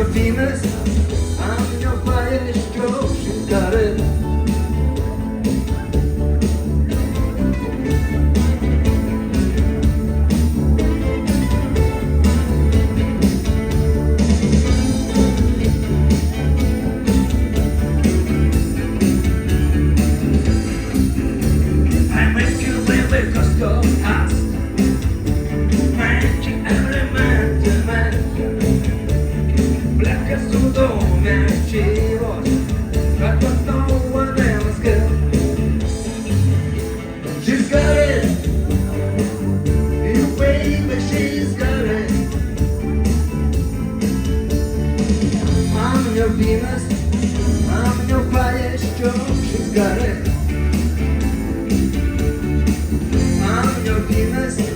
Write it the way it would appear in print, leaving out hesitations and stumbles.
your Venus, I'm your fire stroke. She's got it. I make you live a stop house. Magic element, black as the dome, and she was, but no one else got. She's got it, you baby, she's got it. I'm your Venus, I'm your fire stroke. She's got it. I'm your Venus.